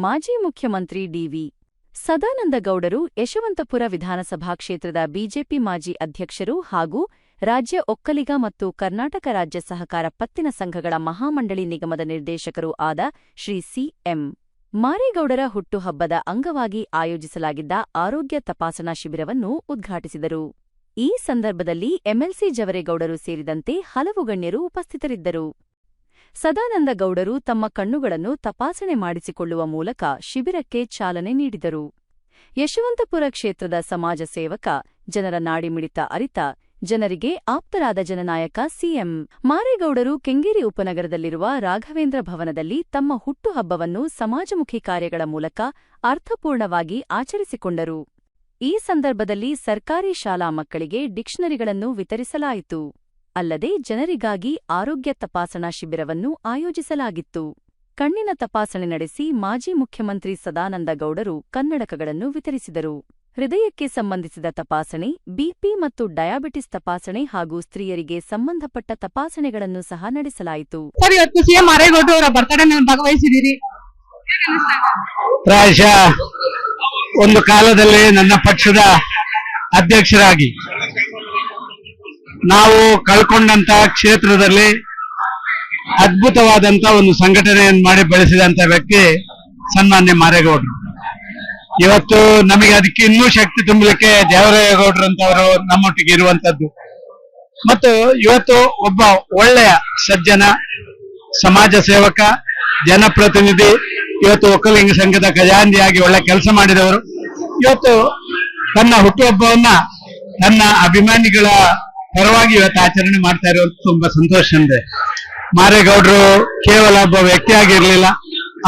ಮಾಜಿ ಮುಖ್ಯಮಂತ್ರಿ ಡಿ.ವಿ. ಸದಾನಂದ ಗೌಡರು ಯಶವಂತಪುರ ವಿಧಾನಸಭಾ ಕ್ಷೇತ್ರದ ಬಿಜೆಪಿ ಮಾಜಿ ಅಧ್ಯಕ್ಷರು ಹಾಗೂ ರಾಜ್ಯ ಒಕ್ಕಲಿಗ ಮತ್ತು ಕರ್ನಾಟಕ ರಾಜ್ಯ ಸಹಕಾರ ಪತ್ತಿನ ಸಂಘಗಳ ಮಹಾಮಂಡಳಿ ನಿಗಮದ ನಿರ್ದೇಶಕರೂ ಆದ ಶ್ರೀ ಸಿ.ಎಂ. ಮಾರೇಗೌಡರ ಹುಟ್ಟುಹಬ್ಬದ ಅಂಗವಾಗಿ ಆಯೋಜಿಸಲಾಗಿದ್ದ ಆರೋಗ್ಯ ತಪಾಸಣಾ ಶಿಬಿರವನ್ನು ಉದ್ಘಾಟಿಸಿದರು. ಈ ಸಂದರ್ಭದಲ್ಲಿ ಎಂಎಲ್ಸಿ ಜವರೇಗೌಡರು ಸೇರಿದಂತೆ ಹಲವು ಗಣ್ಯರು ಉಪಸ್ಥಿತರಿದ್ದರು. ಸದಾನಂದ ಗೌಡರು ತಮ್ಮ ಕಣ್ಣುಗಳನ್ನು ತಪಾಸಣೆ ಮಾಡಿಸಿಕೊಳ್ಳುವ ಮೂಲಕ ಶಿಬಿರಕ್ಕೆ ಚಾಲನೆ ನೀಡಿದರು. ಯಶವಂತಪುರ ಕ್ಷೇತ್ರದ ಸಮಾಜ ಸೇವಕ, ಜನರ ನಾಡಿಮಿಡಿತ ಅರಿತ, ಜನರಿಗೆ ಆಪ್ತರಾದ ಜನನಾಯಕ ಸಿ.ಎಂ. ಮಾರೇಗೌಡರು ಕೆಂಗೇರಿ ಉಪನಗರದಲ್ಲಿರುವ ರಾಘವೇಂದ್ರ ಭವನದಲ್ಲಿ ತಮ್ಮ ಹುಟ್ಟುಹಬ್ಬವನ್ನು ಸಮಾಜಮುಖಿ ಕಾರ್ಯಗಳ ಮೂಲಕ ಅರ್ಥಪೂರ್ಣವಾಗಿ ಆಚರಿಸಿಕೊಂಡರು. ಈ ಸಂದರ್ಭದಲ್ಲಿ ಸರ್ಕಾರಿ ಶಾಲಾ ಮಕ್ಕಳಿಗೆ ಡಿಕ್ಷನರಿಗಳನ್ನು ವಿತರಿಸಲಾಯಿತು. ಅಲ್ಲದೆ ಜನರಿಗಾಗಿ ಆರೋಗ್ಯ ತಪಾಸಣಾ ಶಿಬಿರವನ್ನು ಆಯೋಜಿಸಲಾಗಿತ್ತು. ಕಣ್ಣಿನ ತಪಾಸಣೆ ನಡೆಸಿ ಮಾಜಿ ಮುಖ್ಯಮಂತ್ರಿ ಸದಾನಂದ ಗೌಡರು ಕನ್ನಡಕಗಳನ್ನು ವಿತರಿಸಿದರು. ಹೃದಯಕ್ಕೆ ಸಂಬಂಧಿಸಿದ ತಪಾಸಣೆ, ಬಿಪಿ ಮತ್ತು ಡಯಾಬಿಟಿಸ್ ತಪಾಸಣೆ ಹಾಗೂ ಸ್ತ್ರೀಯರಿಗೆ ಸಂಬಂಧಪಟ್ಟ ತಪಾಸಣೆಗಳನ್ನು ಸಹ ನಡೆಸಲಾಯಿತು. ಸರ್, ಇವತ್ತು ಸಿಎಂ ಮಾರೇಗೌಡರು ಅವರ ಬರ್ತಡೇ ಭಾಗವಹಿಸಿದ್ದೀರಿ. ಪ್ರಾಯಶಃ ಒಂದು ಕಾಲದಲ್ಲಿ ನನ್ನ ಪಕ್ಷದ ಅಧ್ಯಕ್ಷರಾಗಿ ನಾವು ಕಳ್ಕೊಂಡಂತ ಕ್ಷೇತ್ರದಲ್ಲಿ ಅದ್ಭುತವಾದಂತ ಒಂದು ಸಂಘಟನೆಯನ್ನು ಮಾಡಿ ಬೆಳೆಸಿದಂತ ವ್ಯಕ್ತಿ ಸನ್ಮಾನ್ಯ ಮಾರೇಗೌಡರು. ಇವತ್ತು ನಮಗೆ ಅದಕ್ಕೆ ಇನ್ನೂ ಶಕ್ತಿ ತುಂಬಲಿಕ್ಕೆ ದೇವರೇಗೌಡರಂತವರು ನಮ್ಮೊಟ್ಟಿಗೆ ಇರುವಂತದ್ದು. ಮತ್ತು ಇವತ್ತು ಒಬ್ಬ ಒಳ್ಳೆಯ ಸಜ್ಜನ, ಸಮಾಜ ಸೇವಕ, ಜನಪ್ರತಿನಿಧಿ, ಇವತ್ತು ಒಕ್ಕಲಿಗ ಸಂಘದ ಖಜಾಂಚಿಯಾಗಿ ಒಳ್ಳೆ ಕೆಲಸ ಮಾಡಿದವರು. ಇವತ್ತು ತನ್ನ ಹುಟ್ಟುಹಬ್ಬವನ್ನ ತನ್ನ ಅಭಿಮಾನಿಗಳ ಪರವಾಗಿ ಇವತ್ತು ಆಚರಣೆ ಮಾಡ್ತಾ ಇರುವಂತ ತುಂಬಾ ಸಂತೋಷ ಇದೆ. ಮಾರೇಗೌಡರು ಕೇವಲ ಒಬ್ಬ ವ್ಯಕ್ತಿಯಾಗಿರ್ಲಿಲ್ಲ,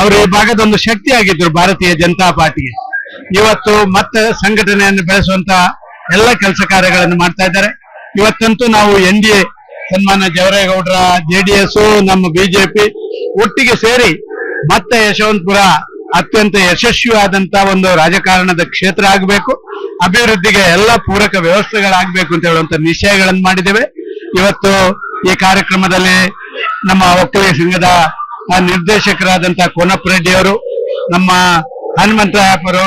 ಅವರು ಈ ಭಾಗದ ಒಂದು ಶಕ್ತಿಯಾಗಿದ್ರು ಭಾರತೀಯ ಜನತಾ ಪಾರ್ಟಿಗೆ. ಇವತ್ತು ಮತ್ತೆ ಸಂಘಟನೆಯನ್ನು ಬೆಳೆಸುವಂತ ಎಲ್ಲ ಕೆಲಸ ಕಾರ್ಯಗಳನ್ನು ಮಾಡ್ತಾ ಇದ್ದಾರೆ. ಇವತ್ತಂತೂ ನಾವು ಎನ್ಡಿಎ ಸನ್ಮಾನ್ಯ ಜವರೇಗೌಡರ ಜೆಡಿಎಸ್ ನಮ್ಮ ಬಿಜೆಪಿ ಒಟ್ಟಿಗೆ ಸೇರಿ ಮತ್ತೆ ಯಶವಂತಪುರ ಅತ್ಯಂತ ಯಶಸ್ವಿಯಾದಂತ ಒಂದು ರಾಜಕಾರಣದ ಕ್ಷೇತ್ರ ಆಗಬೇಕು, ಅಭಿವೃದ್ಧಿಗೆ ಎಲ್ಲ ಪೂರಕ ವ್ಯವಸ್ಥೆಗಳಾಗಬೇಕು ಅಂತ ಹೇಳುವಂತ ನಿಶ್ಚಯಗಳನ್ನು ಮಾಡಿದ್ದೇವೆ. ಇವತ್ತು ಈ ಕಾರ್ಯಕ್ರಮದಲ್ಲಿ ನಮ್ಮ ಒಕ್ಕಲಿಗ ಸಂಘದ ನಿರ್ದೇಶಕರಾದಂತಹ ಕೋನಪ್ಪ ರೆಡ್ಡಿ ಅವರು, ನಮ್ಮ ಹನುಮಂತರಾಯಪ್ಪರು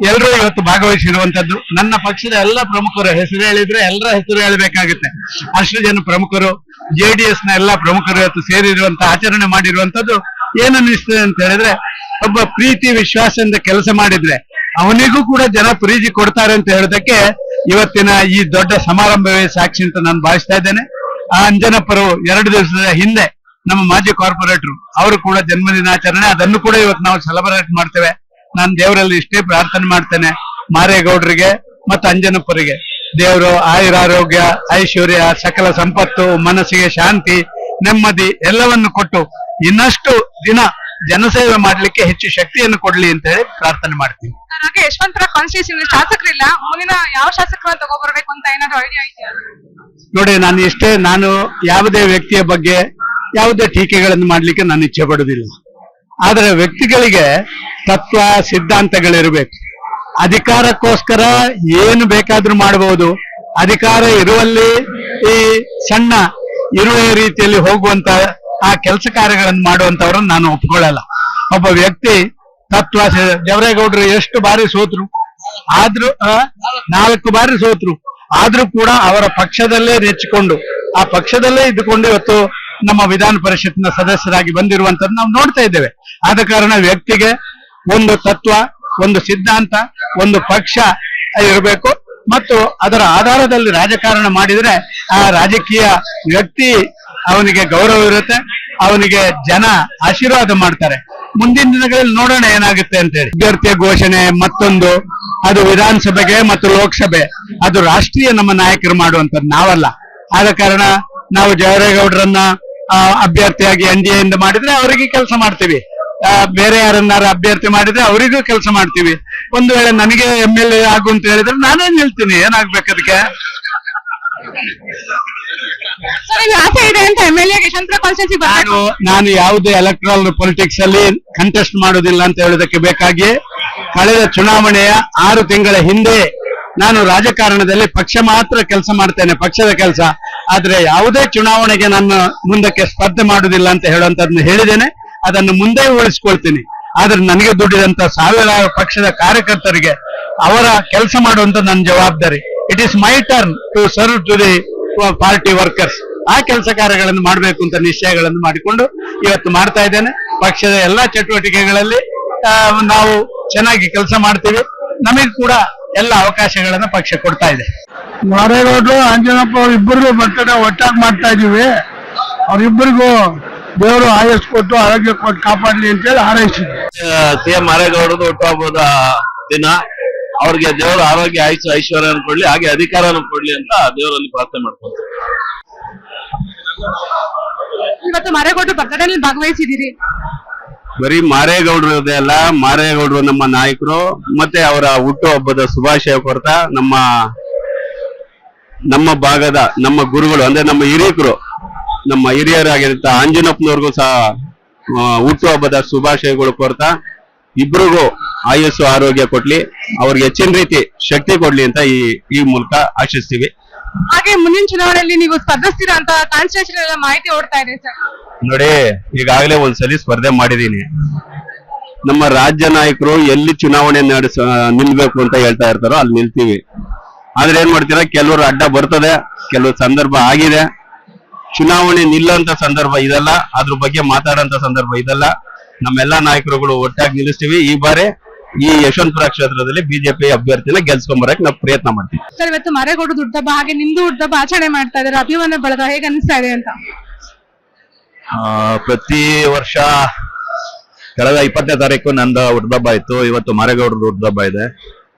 ಎಲ್ಲರೂ ಇವತ್ತು ಭಾಗವಹಿಸಿರುವಂತದ್ದು. ನನ್ನ ಪಕ್ಷದ ಎಲ್ಲ ಪ್ರಮುಖರು ಹೆಸರು ಹೇಳಿದ್ರೆ ಎಲ್ಲರ ಹೆಸರು ಹೇಳಬೇಕಾಗುತ್ತೆ. ಅಷ್ಟು ಜನ ಪ್ರಮುಖರು, ಜೆಡಿಎಸ್ ನ ಎಲ್ಲ ಪ್ರಮುಖರು ಇವತ್ತು ಸೇರಿರುವಂತ ಆಚರಣೆ ಮಾಡಿರುವಂತದ್ದು ಏನನ್ನಿಸ್ತದೆ ಅಂತ ಹೇಳಿದ್ರೆ, ಒಬ್ಬ ಪ್ರೀತಿ ವಿಶ್ವಾಸದಿಂದ ಕೆಲಸ ಮಾಡಿದ್ರೆ ಅವನಿಗೂ ಕೂಡ ಜನ ಪ್ರೀತಿ ಕೊಡ್ತಾರೆ ಅಂತ ಹೇಳೋದಕ್ಕೆ ಇವತ್ತಿನ ಈ ದೊಡ್ಡ ಸಮಾರಂಭವೇ ಸಾಕ್ಷಿ ಅಂತ ನಾನು ಭಾವಿಸ್ತಾ ಇದ್ದೇನೆ. ಆ ಅಂಜನಪ್ಪರು 2 ದಿವಸದ ಹಿಂದೆ ನಮ್ಮ ಮಾಜಿ ಕಾರ್ಪೊರೇಟರ್ ಅವರು ಕೂಡ ಜನ್ಮದಿನಾಚರಣೆ, ಅದನ್ನು ಕೂಡ ಇವತ್ತು ನಾವು ಸೆಲೆಬ್ರೇಟ್ ಮಾಡ್ತೇವೆ. ನಾನು ದೇವರಲ್ಲಿ ಇಷ್ಟೇ ಪ್ರಾರ್ಥನೆ ಮಾಡ್ತೇನೆ, ಮಾರೇಗೌಡರಿಗೆ ಮತ್ತು ಅಂಜನಪ್ಪರಿಗೆ ದೇವರು ಆಯುರಾರೋಗ್ಯ, ಐಶ್ವರ್ಯ, ಸಕಲ ಸಂಪತ್ತು, ಮನಸ್ಸಿಗೆ ಶಾಂತಿ, ನೆಮ್ಮದಿ ಎಲ್ಲವನ್ನು ಕೊಟ್ಟು ಇನ್ನಷ್ಟು ದಿನ ಜನಸೇವೆ ಮಾಡ್ಲಿಕ್ಕೆ ಹೆಚ್ಚು ಶಕ್ತಿಯನ್ನು ಕೊಡ್ಲಿ ಅಂತ ಹೇಳಿ ಪ್ರಾರ್ಥನೆ ಮಾಡ್ತೀನಿ. ಹಾಗೆ ಯಶವಂತಪುರ ಕಾನ್ಸ್ಟಿಟ್ಯೂಷನ್ ಶಾಸಕರಿಲ್ಲ, ಮುಂದಿನ ಯಾವ ಶಾಸಕರನ್ನ ತಗೋಬರ್ಬೇಕು ಅಂತ ಏನಾದ್ರು ಐಡಿಯಾ ಇದೆಯಾ? ನೋಡಿ, ನಾನು ಯಾವುದೇ ವ್ಯಕ್ತಿಯ ಬಗ್ಗೆ ಯಾವುದೇ ಟೀಕೆಗಳನ್ನು ಮಾಡ್ಲಿಕ್ಕೆ ನಾನು ಇಚ್ಛೆ ಪಡುವುದಿಲ್ಲ. ಆದರೆ ವ್ಯಕ್ತಿಗಳಿಗೆ ತತ್ವ ಸಿದ್ಧಾಂತಗಳಿರಬೇಕು. ಅಧಿಕಾರಕ್ಕೋಸ್ಕರ ಏನು ಬೇಕಾದ್ರೂ ಮಾಡಬಹುದು. ಅಧಿಕಾರ ಇರುವಲ್ಲಿ ಈ ಸಣ್ಣ ಇರುವೆ ರೀತಿಯಲ್ಲಿ ಹೋಗುವಂತ ಆ ಕೆಲಸ ಕಾರ್ಯಗಳನ್ನು ಮಾಡುವಂತವ್ರನ್ನ ನಾನು ಒಪ್ಕೊಳ್ಳಲ್ಲ. ಒಬ್ಬ ವ್ಯಕ್ತಿ ತತ್ವ, ಜವರೇಗೌಡರು ಎಷ್ಟು ಬಾರಿ ಸೋತ್ರು, ಆದ್ರೂ 4 ಬಾರಿ ಸೋತ್ರು, ಆದ್ರೂ ಕೂಡ ಅವರ ಪಕ್ಷದಲ್ಲೇ ನೆಚ್ಚಿಕೊಂಡು ಆ ಪಕ್ಷದಲ್ಲೇ ಇದ್ದುಕೊಂಡು ಇವತ್ತು ನಮ್ಮ ವಿಧಾನ ಪರಿಷತ್ನ ಸದಸ್ಯರಾಗಿ ಬಂದಿರುವಂತದ್ದು ನಾವು ನೋಡ್ತಾ ಇದ್ದೇವೆ. ಆದ ಕಾರಣ ವ್ಯಕ್ತಿಗೆ ಒಂದು ತತ್ವ, ಒಂದು ಸಿದ್ಧಾಂತ, ಒಂದು ಪಕ್ಷ ಇರಬೇಕು ಮತ್ತು ಅದರ ಆಧಾರದಲ್ಲಿ ರಾಜಕಾರಣ ಮಾಡಿದ್ರೆ ಆ ರಾಜಕೀಯ ವ್ಯಕ್ತಿ ಅವನಿಗೆ ಗೌರವ ಇರುತ್ತೆ, ಅವನಿಗೆ ಜನ ಆಶೀರ್ವಾದ ಮಾಡ್ತಾರೆ. ಮುಂದಿನ ದಿನಗಳಲ್ಲಿ ನೋಡೋಣ ಏನಾಗುತ್ತೆ ಅಂತ ಹೇಳಿ. ಅಭ್ಯರ್ಥಿಯ ಘೋಷಣೆ ಮತ್ತೊಂದು, ಅದು ವಿಧಾನಸಭೆಗೆ ಮತ್ತು ಲೋಕಸಭೆ, ಅದು ರಾಷ್ಟ್ರೀಯ ನಮ್ಮ ನಾಯಕರು ಮಾಡುವಂತದ್ದು, ನಾವಲ್ಲ. ಆದ ಕಾರಣ ನಾವು ಜವರೇಗೌಡರನ್ನ ಅಭ್ಯರ್ಥಿಯಾಗಿ ಎನ್ಡಿಎ ಇಂದ ಮಾಡಿದ್ರೆ ಅವರಿಗೆ ಕೆಲಸ ಮಾಡ್ತೀವಿ, ಬೇರೆ ಯಾರನ್ನಾರು ಅಭ್ಯರ್ಥಿ ಮಾಡಿದ್ರೆ ಅವರಿಗೂ ಕೆಲಸ ಮಾಡ್ತೀವಿ. ಒಂದು ವೇಳೆ ನನಗೆ MLA ಆಗು ಅಂತ ಹೇಳಿದ್ರೆ ನಾನೇನ್ ಹೇಳ್ತೀನಿ, ಏನಾಗ್ಬೇಕು ಅದಕ್ಕೆ. ನಾನು ಯಾವುದೇ ಎಲೆಕ್ಟ್ರಲ್ ಪೊಲಿಟಿಕ್ಸ್ ಅಲ್ಲಿ ಕಂಟೆಸ್ಟ್ ಮಾಡೋದಿಲ್ಲ ಅಂತ ಹೇಳೋದಕ್ಕೆ ಬೇಕಾಗಿ ಕಳೆದ ಚುನಾವಣೆಯ 6 ತಿಂಗಳ ಹಿಂದೆ ನಾನು ರಾಜಕಾರಣದಲ್ಲಿ ಪಕ್ಷ ಮಾತ್ರ ಕೆಲಸ ಮಾಡ್ತೇನೆ, ಪಕ್ಷದ ಕೆಲಸ. ಆದ್ರೆ ಯಾವುದೇ ಚುನಾವಣೆಗೆ ನಾನು ಮುಂದಕ್ಕೆ ಸ್ಪರ್ಧೆ ಮಾಡುವುದಿಲ್ಲ ಅಂತ ಹೇಳುವಂತದನ್ನ ಹೇಳಿದ್ದೇನೆ. ಅದನ್ನು ಮುಂದೆ ಉಳಿಸ್ಕೊಳ್ತೀನಿ. ಆದ್ರೆ ನನಗೆ ದುಡ್ಡಿದಂತ ಸಾವಿರಾರು ಪಕ್ಷದ ಕಾರ್ಯಕರ್ತರಿಗೆ ಅವರ ಕೆಲಸ ಮಾಡುವಂತ ನನ್ನ ಜವಾಬ್ದಾರಿ. It is my turn to serve to the party workers. ಆ ಕೆಲಸ ಕಾರ್ಯಗಳನ್ನು ಮಾಡಬೇಕು ಅಂತ ನಿಶ್ಚಯಗಳನ್ನು ಮಾಡಿಕೊಂಡು ಇವತ್ತು ಮಾಡ್ತಾ ಇದ್ದೇನೆ. ಪಕ್ಷದ ಎಲ್ಲಾ ಚಟುವಟಿಕೆಗಳಲ್ಲಿ ನಾವು ಚೆನ್ನಾಗಿ ಕೆಲಸ ಮಾಡ್ತೀವಿ. ನಮಗೆ ಕೂಡ ಎಲ್ಲ ಅವಕಾಶಗಳನ್ನ ಪಕ್ಷ ಕೊಡ್ತಾ ಇದೆ. ಮಾರೇಗೌಡರು ಅಂಜನಪ್ಪ ಅವ್ರ ಇಬ್ಬರಿಗೂ ಬರ್ತಡೇ ಒಟ್ಟಾಗಿ ಮಾಡ್ತಾ ಇದೀವಿ. ಅವ್ರಿಬ್ಬರಿಗೂ ದೇವರು ಆಯಸ್ಸು ಕೊಟ್ಟು ಆರೋಗ್ಯ ಕೊಟ್ಟು ಕಾಪಾಡಲಿ ಅಂತೇಳಿ ಹಾರೈಸಿದ್ವಿ. ಸಿಎಂ ಮಾರೇಗೌಡರದು ಹುಟ್ಟುಹಬ್ಬದ ದಿನ. ಅವ್ರಿಗೆ ದೇವರು ಆರೋಗ್ಯ ಐಶ್ವರ್ಯ ಕೊಡ್ಲಿ, ಹಾಗೆ ಅಧಿಕಾರನ ಕೊಡ್ಲಿ ಅಂತ ದೇವರಲ್ಲಿ ಪ್ರಾರ್ಥನೆ ಮಾಡ್ಕೊಳ್ತೀವಿ. ಇವತ್ತು ಮಾರೇಗೌಡರು ಬರ್ತಡೇಲಿ ಭಾಗವಹಿಸಿದಿರಿ. ಬರೀ ಮಾರೇಗೌಡರದೇ ಅಲ್ಲ, ಮಾರೇಗೌಡರು ನಮ್ಮ ನಾಯಕರು, ಮತ್ತೆ ಅವರ ಹುಟ್ಟುಹಬ್ಬದ ಶುಭಾಶಯ ಕೊಡ್ತಾ ನಮ್ಮ ಭಾಗದ ನಮ್ಮ ಗುರುಗಳು ಅಂದ್ರೆ ನಮ್ಮ ಹಿರಿಯರು, ನಮ್ಮ ಹಿರಿಯರಾಗಿರುತ್ತ ಅಂಜನಪ್ಪನವ್ರಿಗೂ ಸಹ ಹುಟ್ಟುಹಬ್ಬದ ಶುಭಾಶಯಗಳು ಕೊಡ್ತಾ ಇಬ್ರಿಗೂ ಆಯಸ್ಸು ಆರೋಗ್ಯ ಕೊಡ್ಲಿ, ಅವ್ರಿಗೆ ಹೆಚ್ಚಿನ ರೀತಿ ಶಕ್ತಿ ಕೊಡ್ಲಿ ಅಂತ ಈ ಮೂಲಕ ಆಶಿಸ್ತೀವಿ. ಹಾಗೆ ಮುಂದಿನ ಚುನಾವಣೆಯಲ್ಲಿ ನೀವು ಸ್ಪರ್ಧಿಸ್ತೀರಾ ಅಂತ ಕಾನ್ಸ್ಟಿಟ್ಯೂಷನ್ ಎಲ್ಲ ಮಾಹಿತಿ ಓಡ್ತಾ ಇದೆ ಸರ್. ನೋಡಿ, ಈಗಾಗಲೇ ಒಂದ್ಸಲಿ ಸ್ಪರ್ಧೆ ಮಾಡಿದೀನಿ. ನಮ್ಮ ರಾಜ್ಯ ನಾಯಕರು ಎಲ್ಲಿ ಚುನಾವಣೆ ನಿಲ್ಬೇಕು ಅಂತ ಹೇಳ್ತಾ ಇರ್ತಾರೋ ಅಲ್ಲಿ ನಿಲ್ತೀವಿ. ಆದ್ರೆ ಏನ್ ಮಾಡ್ತೀರಾ, ಕೆಲವರು ಅಡ್ಡ ಬರ್ತದೆ, ಕೆಲವು ಸಂದರ್ಭ ಆಗಿದೆ. ಚುನಾವಣೆ ನಿಲ್ಲಂತ ಸಂದರ್ಭ ಇದಲ್ಲ, ಅದ್ರ ಬಗ್ಗೆ ಮಾತಾಡಂತ ಸಂದರ್ಭ ಇದಲ್ಲ. ನಮ್ಮೆಲ್ಲಾ ನಾಯಕರುಗಳು ಒಟ್ಟಾಗಿ ನಿಲ್ಲಿಸ್ತೀವಿ. ಈ ಬಾರಿ ಈ ಯಶವಂತಪುರ ಕ್ಷೇತ್ರದಲ್ಲಿ ಬಿಜೆಪಿ ಅಭ್ಯರ್ಥಿನ ಗೆಲ್ಸ್ಕೊಂಬರಕ್ ನಾವು ಪ್ರಯತ್ನ ಮಾಡ್ತೀವಿ. ಸರ್, ಇವತ್ತು ಮಾರೇಗೌಡರು ಹುಟ್ಟುಹಬ್ಬ ಹಾಗೆ ನಿಮ್ದು ಹುಟ್ಟುಹಬ್ಬ ಆಚರಣೆ ಮಾಡ್ತಾ ಇದ್ದಾರೆ. ಅಭಿಮಾನ ಬಳಗ ಹೇಗೆ ಅನಿಸ್ತಾ ಇದೆ ಅಂತ? ಪ್ರತಿ ವರ್ಷ ಕಳೆದ 20ನೇ ತಾರೀಕು ನಂದು ಹುಟ್ಟುಹಬ್ಬ ಇತ್ತು. ಇವತ್ತು ಮಾರೇಗೌಡರದ್ದು ಹುಟ್ಟುಹಬ್ಬ ಇದೆ.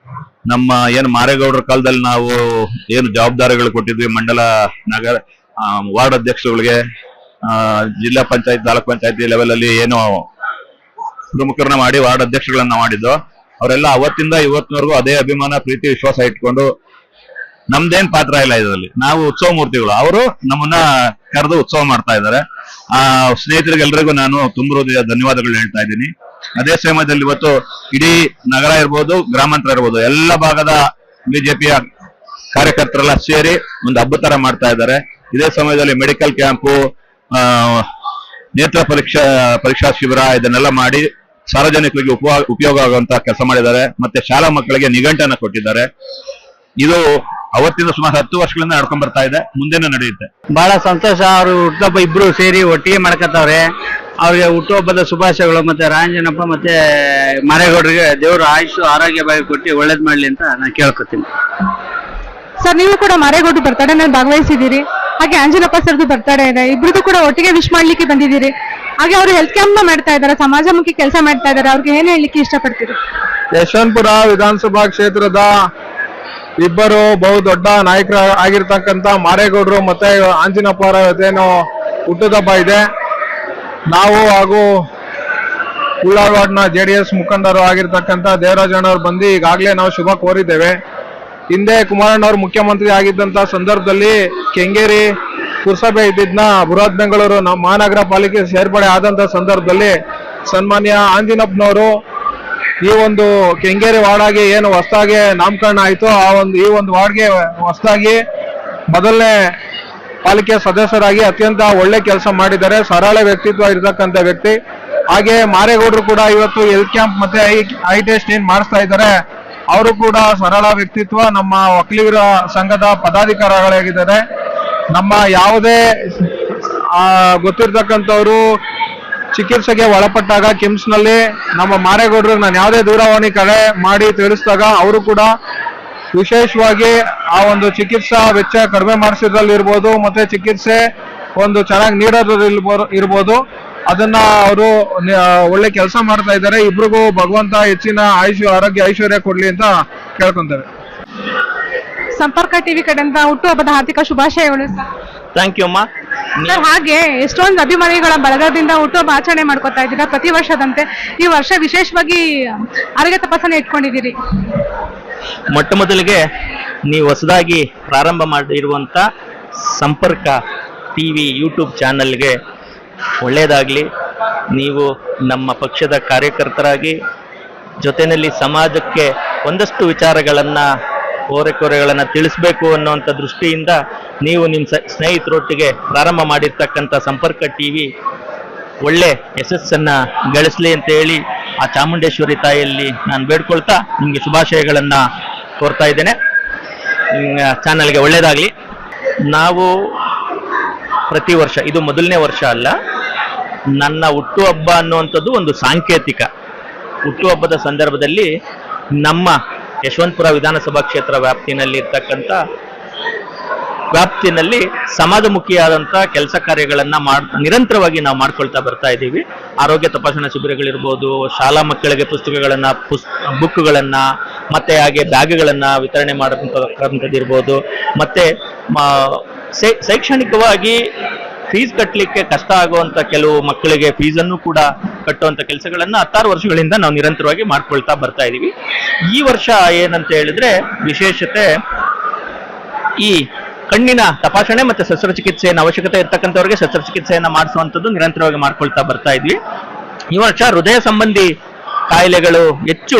ನಮ್ಮ ಏನು ಮಾರೇಗೌಡರ ಕಾಲದಲ್ಲಿ ನಾವು ಏನು ಜವಾಬ್ದಾರಿಗಳು ಕೊಟ್ಟಿದ್ವಿ, ಮಂಡಲ ನಗರ ವಾರ್ಡ್ ಅಧ್ಯಕ್ಷರುಗಳಿಗೆ, ಜಿಲ್ಲಾ ಪಂಚಾಯತ್ ತಾಲೂಕ್ ಪಂಚಾಯತಿ ಲೆವೆಲ್ ಅಲ್ಲಿ ಏನು ಪ್ರಮುಖರನ್ನ ಮಾಡಿ ವಾರ್ಡ್ ಅಧ್ಯಕ್ಷಗಳನ್ನ ಮಾಡಿದ್ದು, ಅವರೆಲ್ಲ ಅವತ್ತಿಂದ ಇವತ್ತಿನವರೆಗೂ ಅದೇ ಅಭಿಮಾನ ಪ್ರೀತಿ ವಿಶ್ವಾಸ ಇಟ್ಕೊಂಡು, ನಮ್ದೇನ್ ಪಾತ್ರ ಇಲ್ಲ ಇದರಲ್ಲಿ. ನಾವು ಉತ್ಸವ ಮೂರ್ತಿಗಳು, ಅವರು ನಮ್ಮನ್ನ ಕರೆದು ಉತ್ಸವ ಮಾಡ್ತಾ ಇದ್ದಾರೆ. ಆ ಸ್ನೇಹಿತರಿಗೆಲ್ರಿಗೂ ನಾನು ತುಂಬ ಹೃದಯ ಧನ್ಯವಾದಗಳು ಹೇಳ್ತಾ ಇದ್ದೀನಿ. ಅದೇ ಸಮಯದಲ್ಲಿ ಇವತ್ತು ಇಡೀ ನಗರ ಇರ್ಬೋದು, ಗ್ರಾಮಾಂತರ ಇರ್ಬೋದು, ಎಲ್ಲ ಭಾಗದ ಬಿಜೆಪಿಯ ಕಾರ್ಯಕರ್ತರೆಲ್ಲ ಸೇರಿ ಒಂದು ಹಬ್ಬ ತರ ಮಾಡ್ತಾ ಇದ್ದಾರೆ. ಇದೇ ಸಮಯದಲ್ಲಿ ಮೆಡಿಕಲ್ ಕ್ಯಾಂಪು, ನೇತ್ರ ಪರೀಕ್ಷಾ ಶಿಬಿರ ಇದನ್ನೆಲ್ಲ ಮಾಡಿ ಸಾರ್ವಜನಿಕರಿಗೆ ಉಪಯೋಗ ಆಗುವಂತ ಕೆಲಸ ಮಾಡಿದ್ದಾರೆ. ಮತ್ತೆ ಶಾಲಾ ಮಕ್ಕಳಿಗೆ ನಿಘಂಟನ್ನ ಕೊಟ್ಟಿದ್ದಾರೆ. ಇದು ಅವತ್ತಿನ ಸುಮಾರು 10 ವರ್ಷಗಳಿಂದ ನಡ್ಕೊಂಡ್ ಬರ್ತಾ ಇದೆ, ಮುಂದೆನೂ ನಡೆಯುತ್ತೆ. ಬಹಳ ಸಂತೋಷ. ಅವರು ಹುಟ್ಟುಹಬ್ಬ ಇಬ್ರು ಸೇರಿ ಒಟ್ಟಿಗೆ ಮಾಡ್ಕೊತಾವ್ರೆ. ಅವ್ರಿಗೆ ಹುಟ್ಟುಹಬ್ಬದ ಶುಭಾಶಯಗಳು. ಮತ್ತೆ ರಾಂಜನಪ್ಪ ಮತ್ತೆ ಮಾರೇಗೌಡರಿಗೆ ದೇವರು ಆಯುಷು ಆರೋಗ್ಯ ಭಾಗ್ಯ ಕೊಟ್ಟು ಒಳ್ಳೇದ್ ಮಾಡ್ಲಿ ಅಂತ ನಾನು ಕೇಳ್ಕೊತೀನಿ. ಸರ್, ನೀವು ಕೂಡ ಮಾರೇಗೌಡರು ಬರ್ತಡೇನಲ್ಲಿ ಭಾಗವಹಿಸಿದ್ದೀರಿ. ಹಾಗೆ ಅಂಜನಪ್ಪ ಸರ್ದು ಬರ್ತಡೇ ಇದೆ. ಇಬ್ರದ್ದು ಕೂಡ ಒಟ್ಟಿಗೆ ವಿಶ್ ಮಾಡ್ಲಿಕ್ಕೆ ಬಂದಿದ್ದೀರಿ. ಹಾಗೆ ಅವರು ಹೆಲ್ತ್ ಕ್ಯಾಂಪ್ ಮಾಡ್ತಾ ಇದ್ದಾರೆ, ಸಮಾಜಮುಖಿ ಕೆಲಸ ಮಾಡ್ತಾ ಇದ್ದಾರೆ. ಅವ್ರಿಗೆ ಏನ್ ಹೇಳಲಿಕ್ಕೆ ಇಷ್ಟಪಡ್ತೀರಿ? ಯಶವಂತಪುರ ವಿಧಾನಸಭಾ ಕ್ಷೇತ್ರದ ಇಬ್ಬರು ಬಹುದೊಡ್ಡ ನಾಯಕರ ಆಗಿರ್ತಕ್ಕಂಥ ಮಾರೇಗೌಡರು ಮತ್ತೆ ಆಂಜಿನಪ್ಪ ಅವರ ಜೊತೆನೋ ಹುಟ್ಟುಹಬ್ಬ ಇದೆ. ನಾವು ಹಾಗೂ ಉಳ್ಳಾಳವಾಡ್ನ JDS ಮುಖಂಡರು ಆಗಿರ್ತಕ್ಕಂಥ ದೇವರಾಜಣ್ಣವ್ರು ಬಂದು ಈಗಾಗಲೇ ನಾವು ಶುಭ ಕೋರಿದ್ದೇವೆ. ಹಿಂದೆ ಕುಮಾರಣ್ಣವ್ರು ಮುಖ್ಯಮಂತ್ರಿ ಆಗಿದ್ದಂತ ಸಂದರ್ಭದಲ್ಲಿ ಕೆಂಗೇರಿ ಪುರಸಭೆ ಇದ್ದಿದ್ನ ಬೃಹತ್ ಬೆಂಗಳೂರು ಮಹಾನಗರ ಪಾಲಿಕೆ ಸೇರ್ಪಡೆ ಆದಂತ ಸಂದರ್ಭದಲ್ಲಿ ಸನ್ಮಾನ್ಯ ಆಂಜಿನಪ್ಪನವರು ಈ ಒಂದು ಕೆಂಗೇರಿ ವಾರ್ಡ್ಗೆ ಏನು ಹೊಸದಾಗಿ ನಾಮಕರಣ ಆಯಿತು, ಈ ಒಂದು ವಾರ್ಡ್ಗೆ ಹೊಸದಾಗಿ ಮೊದಲನೇ ಪಾಲಿಕೆ ಸದಸ್ಯರಾಗಿ ಅತ್ಯಂತ ಒಳ್ಳೆ ಕೆಲಸ ಮಾಡಿದ್ದಾರೆ. ಸರಳ ವ್ಯಕ್ತಿತ್ವ ಇರತಕ್ಕಂಥ ವ್ಯಕ್ತಿ. ಹಾಗೆ ಮಾರೇಗೌಡರು ಕೂಡ ಇವತ್ತು ಹೆಲ್ತ್ ಕ್ಯಾಂಪ್ ಮತ್ತೆ ಐ ಟೆಸ್ಟ್ ಏನ್ ಮಾಡಿಸ್ತಾ ಇದ್ದಾರೆ, ಅವರು ಕೂಡ ಸರಳ ವ್ಯಕ್ತಿತ್ವ. ನಮ್ಮ ಒಕ್ಕಲಿಗರ ಸಂಘದ ಪದಾಧಿಕಾರಿಗಳಾಗಿದ್ದಾರೆ. ನಮ್ಮ ಯಾವುದೇ ಗೊತ್ತಿರ್ತಕ್ಕಂಥವ್ರು ಚಿಕಿತ್ಸೆಗೆ ಒಳಪಟ್ಟಾಗ ಕಿಮ್ಸ್ ನಲ್ಲಿ ನಮ್ಮ ಮಾರೇಗೌಡರು ನಾನು ಯಾವುದೇ ದೂರವಾಣಿ ಕರೆ ಮಾಡಿ ತಿಳಿಸಿದಾಗ ಅವರು ಕೂಡ ವಿಶೇಷವಾಗಿ ಆ ಒಂದು ಚಿಕಿತ್ಸಾ ವೆಚ್ಚ ಕಡಿಮೆ ಮಾಡಿಸಿದ್ರಲ್ಲಿ ಇರ್ಬೋದು, ಮತ್ತೆ ಚಿಕಿತ್ಸೆ ಒಂದು ಚೆನ್ನಾಗಿ ನೀಡೋದ್ರಲ್ಲಿ ಇರ್ಬೋದು, ಅದನ್ನ ಅವರು ಒಳ್ಳೆ ಕೆಲಸ ಮಾಡ್ತಾ ಇದ್ದಾರೆ. ಇಬ್ರಿಗೂ ಭಗವಂತ ಹೆಚ್ಚಿನ ಆರೋಗ್ಯ ಐಶ್ವರ್ಯ ಕೊಡ್ಲಿ ಅಂತ ಕೇಳ್ಕೊಂತಾರೆ. ಸಂಪರ್ಕ ಟಿವಿ ಕಡೆಯಿಂದ ಹುಟ್ಟುಹಬ್ಬದ ಹಾರ್ದಿಕ ಶುಭಾಶಯಗಳು ಸರ್. ಥ್ಯಾಂಕ್ ಯು ಅಮ್ಮ. ಸರ್, ಹಾಗೆ ಎಷ್ಟೊಂದು ಅಭಿಮಾನಿಗಳ ಬಳಗದಿಂದ ಹುಟ್ಟುಹಬ್ಬ ಆಚರಣೆ ಮಾಡ್ಕೊತಾ ಇದ್ದೀರಾ ಪ್ರತಿ ವರ್ಷದಂತೆ. ಈ ವರ್ಷ ವಿಶೇಷವಾಗಿ ಆರೋಗ್ಯ ತಪಾಸಣೆ ಇಟ್ಕೊಂಡಿದ್ದೀರಿ. ಮೊಟ್ಟ ಮೊದಲಿಗೆ ನೀವು ಹೊಸದಾಗಿ ಪ್ರಾರಂಭ ಮಾಡಿರುವಂಥ ಸಂಪರ್ಕ ಟಿವಿ ಯೂಟ್ಯೂಬ್ ಚಾನಲ್ಗೆ ಒಳ್ಳೆಯದಾಗಲಿ. ನೀವು ನಮ್ಮ ಪಕ್ಷದ ಕಾರ್ಯಕರ್ತರಾಗಿ ಜೊತೆಯಲ್ಲಿ ಸಮಾಜಕ್ಕೆ ಒಂದಷ್ಟು ವಿಚಾರಗಳನ್ನು ಕೋರೆಗಳನ್ನು ತಿಳಿಸ್ಬೇಕು ಅನ್ನುವಂಥ ದೃಷ್ಟಿಯಿಂದ ನೀವು ನಿಮ್ಮ ಸ್ನೇಹಿತರೊಟ್ಟಿಗೆ ಪ್ರಾರಂಭ ಮಾಡಿರ್ತಕ್ಕಂಥ ಸಂಪರ್ಕ ಟಿವಿ ಒಳ್ಳೆ ಯಶಸ್ಸನ್ನ ಗಳಿಸ್ಲಿ ಅಂತ ಹೇಳಿ ಆ ಚಾಮುಂಡೇಶ್ವರಿ ತಾಯಿಯಲ್ಲಿ ನಾನು ಬೇಡ್ಕೊಳ್ತಾ ನಿಮಗೆ ಶುಭಾಶಯಗಳನ್ನ ಕೋರ್ತಾ ಇದ್ದೇನೆ. ಚಾನಲ್ಗೆ ಒಳ್ಳೇದಾಗ್ಲಿ. ನಾವು ಪ್ರತಿ ವರ್ಷ, ಇದು ಮೊದಲನೇ ವರ್ಷ ಅಲ್ಲ, ನನ್ನ ಹುಟ್ಟುಹಬ್ಬ ಅನ್ನುವಂಥದ್ದು ಒಂದು ಸಾಂಕೇತಿಕ. ಹುಟ್ಟುಹಬ್ಬದ ಸಂದರ್ಭದಲ್ಲಿ ನಮ್ಮ ಯಶವಂತಪುರ ವಿಧಾನಸಭಾ ಕ್ಷೇತ್ರ ವ್ಯಾಪ್ತಿನಲ್ಲಿ ಸಮಾಜಮುಖಿಯಾದಂಥ ಕೆಲಸ ಕಾರ್ಯಗಳನ್ನ ನಿರಂತರವಾಗಿ ನಾವು ಮಾಡ್ಕೊಳ್ತಾ ಬರ್ತಾ ಇದ್ದೀವಿ. ಆರೋಗ್ಯ ತಪಾಸಣಾ ಶಿಬಿರಗಳಿರ್ಬೋದು, ಶಾಲಾ ಮಕ್ಕಳಿಗೆ ಪುಸ್ತಕಗಳನ್ನ ಬುಕ್ಗಳನ್ನ ಮತ್ತೆ ಹಾಗೆ ಬ್ಯಾಗ್ಗಳನ್ನ ವಿತರಣೆ ಮಾಡೋದಂಥದ್ದಿರ್ಬೋದು, ಮತ್ತೆ ಶೈಕ್ಷಣಿಕವಾಗಿ ಫೀಸ್ ಕಟ್ಟಲಿಕ್ಕೆ ಕಷ್ಟ ಆಗುವಂತ ಕೆಲವು ಮಕ್ಕಳಿಗೆ ಫೀಸನ್ನು ಕೂಡ ಕಟ್ಟುವಂತ ಕೆಲಸಗಳನ್ನ 16 ವರ್ಷಗಳಿಂದ ನಾವು ನಿರಂತರವಾಗಿ ಮಾಡ್ಕೊಳ್ತಾ ಬರ್ತಾ ಇದೀವಿ. ಈ ವರ್ಷ ಏನಂತ ಹೇಳಿದ್ರೆ ವಿಶೇಷತೆ, ಈ ಕಣ್ಣಿನ ತಪಾಸಣೆ ಮತ್ತೆ ಶಸ್ತ್ರಚಿಕಿತ್ಸೆಯನ್ನು ಅವಶ್ಯಕತೆ ಇರ್ತಕ್ಕಂಥವ್ರಿಗೆ ಶಸ್ತ್ರಚಿಕಿತ್ಸೆಯನ್ನ ಮಾಡಿಸುವಂಥದ್ದು ನಿರಂತರವಾಗಿ ಮಾಡ್ಕೊಳ್ತಾ ಬರ್ತಾ ಇದ್ವಿ. ಈ ವರ್ಷ ಹೃದಯ ಸಂಬಂಧಿ ಕಾಯಿಲೆಗಳು ಹೆಚ್ಚು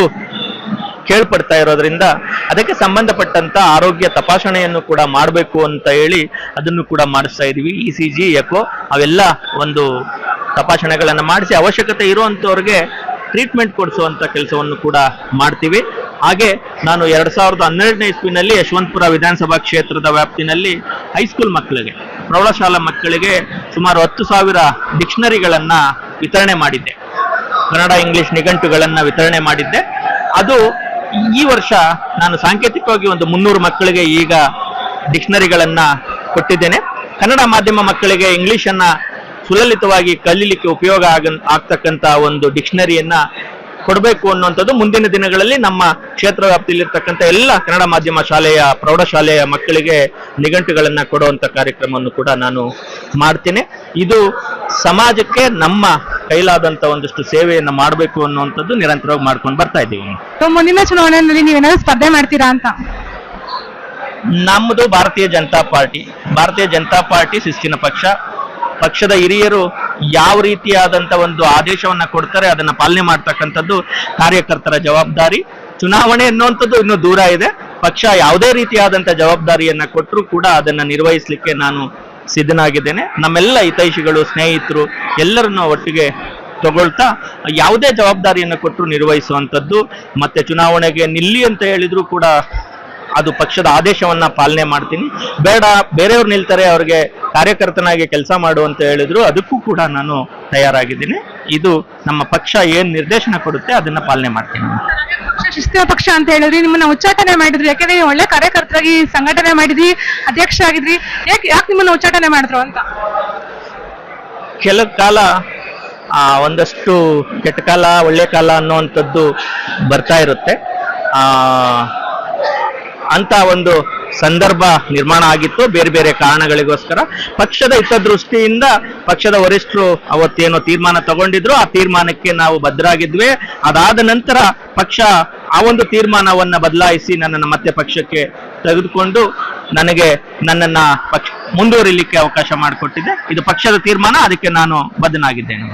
ಕೇಳ್ಪಡ್ತಾ ಇರೋದ್ರಿಂದ ಅದಕ್ಕೆ ಸಂಬಂಧಪಟ್ಟಂತ ಆರೋಗ್ಯ ತಪಾಸಣೆಯನ್ನು ಕೂಡ ಮಾಡಬೇಕು ಅಂತ ಹೇಳಿ ಅದನ್ನು ಕೂಡ ಮಾಡಿಸ್ತಾ ಇದೀವಿ. ECG, ಎಕೋ ಅವೆಲ್ಲ ಒಂದು ತಪಾಸಣೆಗಳನ್ನ ಮಾಡಿಸಿ ಅವಶ್ಯಕತೆ ಇರುವಂತವ್ರಿಗೆ ಟ್ರೀಟ್ಮೆಂಟ್ ಕೊಡಿಸುವಂತ ಕೆಲಸವನ್ನು ಕೂಡ ಮಾಡ್ತೀವಿ. ಹಾಗೆ ನಾನು 2012ನೇ ಇಸ್ವಿನಲ್ಲಿ ಯಶವಂತಪುರ ವಿಧಾನಸಭಾ ಕ್ಷೇತ್ರದ ವ್ಯಾಪ್ತಿನಲ್ಲಿ ಹೈಸ್ಕೂಲ್ ಮಕ್ಕಳಿಗೆ, ಪ್ರೌಢಶಾಲಾ ಮಕ್ಕಳಿಗೆ ಸುಮಾರು 10,000 ಡಿಕ್ಷನರಿಗಳನ್ನ ವಿತರಣೆ ಮಾಡಿದ್ದೆ. ಕನ್ನಡ ಇಂಗ್ಲಿಷ್ ನಿಘಂಟುಗಳನ್ನ ವಿತರಣೆ ಮಾಡಿದ್ದೆ. ಅದು ಈ ವರ್ಷ ನಾನು ಸಾಂಕೇತಿಕವಾಗಿ ಒಂದು 300 ಮಕ್ಕಳಿಗೆ ಈಗ ಡಿಕ್ಷನರಿಗಳನ್ನ ಕೊಟ್ಟಿದ್ದೇನೆ. ಕನ್ನಡ ಮಾಧ್ಯಮ ಮಕ್ಕಳಿಗೆ ಇಂಗ್ಲಿಷನ್ನ ಸುಲಲಿತವಾಗಿ ಕಲೀಲಿಕ್ಕೆ ಉಪಯೋಗ ಆಗ್ತಕ್ಕಂಥ ಒಂದು ಡಿಕ್ಷನರಿಯನ್ನ ಕೊಡಬೇಕು ಅನ್ನುವಂಥದ್ದು ಮುಂದಿನ ದಿನಗಳಲ್ಲಿ ನಮ್ಮ ಕ್ಷೇತ್ರ ವ್ಯಾಪ್ತಿಯಲ್ಲಿರ್ತಕ್ಕಂಥ ಎಲ್ಲ ಕನ್ನಡ ಮಾಧ್ಯಮ ಶಾಲೆಯ ಪ್ರೌಢಶಾಲೆಯ ಮಕ್ಕಳಿಗೆ ನಿಘಂಟುಗಳನ್ನ ಕೊಡುವಂತ ಕಾರ್ಯಕ್ರಮವನ್ನು ಕೂಡ ನಾನು ಮಾಡ್ತೀನಿ. ಇದು ಸಮಾಜಕ್ಕೆ ನಮ್ಮ ಕೈಲಾದಂತ ಒಂದಷ್ಟು ಸೇವೆಯನ್ನ ಮಾಡಬೇಕು ಅನ್ನುವಂಥದ್ದು ನಿರಂತರವಾಗಿ ಮಾಡ್ಕೊಂಡು ಬರ್ತಾ ಇದ್ದೀವಿ. ಮುಂದಿನ ಚುನಾವಣೆಯಲ್ಲಿ ನೀವೇನಾದ್ರು ಸ್ಪರ್ಧೆ ಮಾಡ್ತೀರಾ ಅಂತ? ನಮ್ಮದು ಭಾರತೀಯ ಜನತಾ ಪಾರ್ಟಿ ಶಿಸ್ತಿನ ಪಕ್ಷ. ಪಕ್ಷದ ಹಿರಿಯರು ಯಾವ ರೀತಿಯಾದಂತ ಒಂದು ಆದೇಶವನ್ನ ಕೊಡ್ತಾರೆ ಅದನ್ನ ಪಾಲನೆ ಮಾಡ್ತಕ್ಕಂಥದ್ದು ಕಾರ್ಯಕರ್ತರ ಜವಾಬ್ದಾರಿ. ಚುನಾವಣೆ ಅನ್ನುವಂಥದ್ದು ಇನ್ನೂ ದೂರ ಇದೆ. ಪಕ್ಷ ಯಾವುದೇ ರೀತಿಯಾದಂತ ಜವಾಬ್ದಾರಿಯನ್ನ ಕೊಟ್ಟರು ಕೂಡ ಅದನ್ನ ನಿರ್ವಹಿಸಲಿಕ್ಕೆ ನಾನು ಸಿದ್ಧನಾಗಿದ್ದೇನೆ. ನಮ್ಮೆಲ್ಲ ಹಿತೈಷಿಗಳು, ಸ್ನೇಹಿತರು ಎಲ್ಲರನ್ನು ಒಟ್ಟಿಗೆ ತಗೊಳ್ತಾ ಯಾವುದೇ ಜವಾಬ್ದಾರಿಯನ್ನು ಕೊಟ್ಟರು ನಿರ್ವಹಿಸುವಂಥದ್ದು. ಮತ್ತೆ ಚುನಾವಣೆಗೆ ನಿಲ್ಲಿ ಅಂತ ಹೇಳಿದ್ರು ಕೂಡ ಅದು ಪಕ್ಷದ ಆದೇಶವನ್ನ ಪಾಲನೆ ಮಾಡ್ತೀನಿ. ಬೇಡ ಬೇರೆಯವ್ರು ನಿಲ್ತಾರೆ, ಅವ್ರಿಗೆ ಕಾರ್ಯಕರ್ತನಾಗಿ ಕೆಲಸ ಮಾಡು ಅಂತ ಹೇಳಿದ್ರು ಅದಕ್ಕೂ ಕೂಡ ನಾನು ತಯಾರಾಗಿದ್ದೀನಿ. ಇದು ನಮ್ಮ ಪಕ್ಷ ಏನ್ ನಿರ್ದೇಶನ ಕೊಡುತ್ತೆ ಅದನ್ನ ಪಾಲನೆ ಮಾಡ್ತೀನಿ. ಶಿಸ್ತಿನ ಪಕ್ಷ ಅಂತ ಹೇಳಿದ್ರಿ, ನಿಮ್ಮನ್ನ ಉಚ್ಚಾಟನೆ ಮಾಡಿದ್ರಿ, ಯಾಕಂದ್ರೆ ನೀವು ಒಳ್ಳೆ ಕಾರ್ಯಕರ್ತರಾಗಿ ಸಂಘಟನೆ ಮಾಡಿದ್ರಿ, ಅಧ್ಯಕ್ಷ ಆಗಿದ್ರಿ. ಯಾಕೆ ನಿಮ್ಮನ್ನ ಉಚ್ಚಾಟನೆ ಮಾಡಿದ್ರು ಅಂತ? ಕೆಲವು ಕಾಲ ಒಂದಷ್ಟು ಕೆಟ್ಟ ಕಾಲ, ಒಳ್ಳೆ ಕಾಲ ಅನ್ನುವಂಥದ್ದು ಬರ್ತಾ ಇರುತ್ತೆ. ಅಂತ ಒಂದು ಸಂದರ್ಭ ನಿರ್ಮಾಣ ಆಗಿತ್ತು ಬೇರೆ ಬೇರೆ ಕಾರಣಗಳಿಗೋಸ್ಕರ. ಪಕ್ಷದ ಹಿತದೃಷ್ಟಿಯಿಂದ ಪಕ್ಷದ ವರಿಷ್ಠರು ಅವತ್ತೇನೋ ತೀರ್ಮಾನ ತಗೊಂಡಿದ್ರು, ಆ ತೀರ್ಮಾನಕ್ಕೆ ನಾವು ಬದ್ಧರಾಗಿದ್ವಿ. ಅದಾದ ನಂತರ ಪಕ್ಷ ಆ ಒಂದು ತೀರ್ಮಾನವನ್ನ ಬದಲಾಯಿಸಿ ನನ್ನನ್ನು ಮತ್ತೆ ಪಕ್ಷಕ್ಕೆ ತೆಗೆದುಕೊಂಡು ನನ್ನನ್ನ ಮುಂದುವರಿಲಿಕ್ಕೆ ಅವಕಾಶ ಮಾಡಿಕೊಟ್ಟಿದೆ. ಇದು ಪಕ್ಷದ ತೀರ್ಮಾನ, ಅದಕ್ಕೆ ನಾನು ಬದ್ಧನಾಗಿದ್ದೇನೆ.